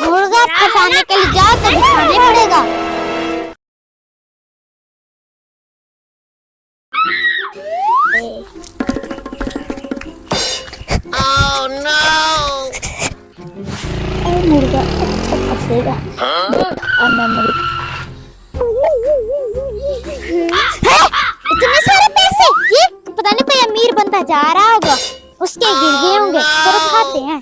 मुर्गा फंसाने के लिए जाओ तो बिछाने पड़ेगा। Oh no! मुर्गा अच्छा फंसेगा। इतने सारे पैसे, ये पता नहीं कोई अमीर बंदा जा रहा होगा, उसके गिर गए होंगे। चलो खाते हैं।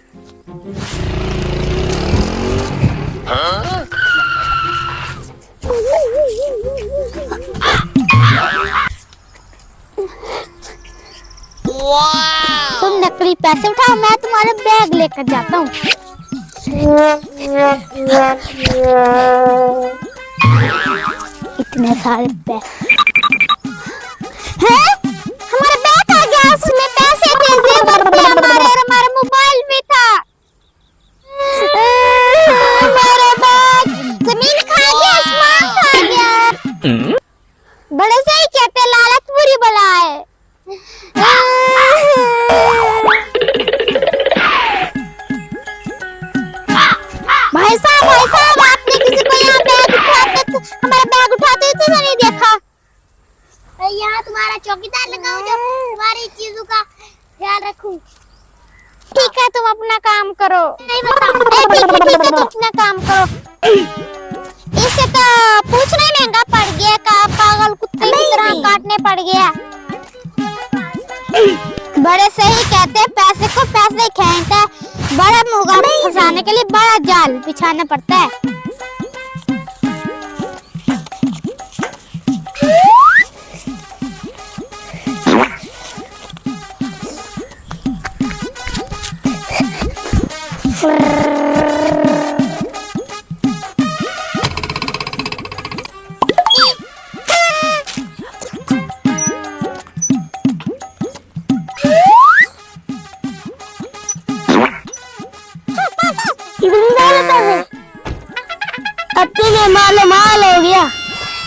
तुम नकली पैसे उठाओ, मैं तुम्हारा बैग लेकर जाता हूँ। इतने सारे पैसे हैं? हमारा बैग आ गया, उसमें पैसे थे, जेवर थे हमारे, और हमारा मोबाइल भी था। हमारा बैग जमीन खा गया, आसमान खा गया। बड़े से ही कहते लालच बुरी बला है। भाई साहब आपने किसी को यहाँ बैग उठाते, हमारा बैग उठाते हुए तो नहीं देखा? यहाँ तुम्हारा चौकीदार लगा हो जो तुम्हारी चीजों का ख्याल रखूं। ठीक है, तुम अपना काम करो। नहीं बता। ठीक है, तुम अपना काम करो। इससे तो पूछना ही महंगा पड़ गया, का पागल कुत्ते की तरह काटने पड़ गया। बड़े से ही कहते पैसे को पैसे खेलता है, बड़ा मुर्गा फंसाने के लिए बड़ा जाल बिछाना पड़ता है। अब तो मैं मालो माल हो गया,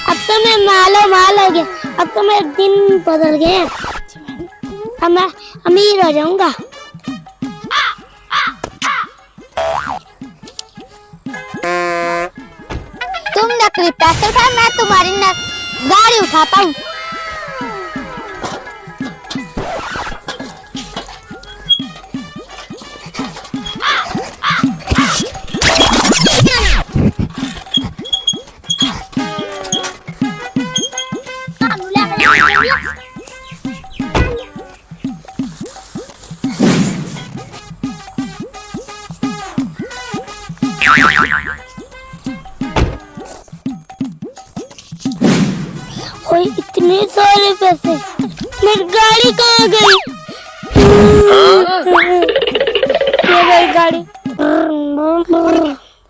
अब तो मैं मालो माल हो गया, अब तो मेरे दिन बदल गए। अब मैं अमीर हो जाऊंगा। तुम नकली पैसे उठा, मैं तुम्हारी गाड़ी उठाता हूँ। ओए इतने सारे पैसे, मेरी गाड़ी कहाँ गई? ये मेरी गाड़ी।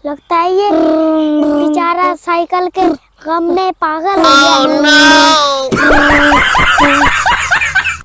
लगता है ये बेचारा साइकिल के गम में पागल हो गया।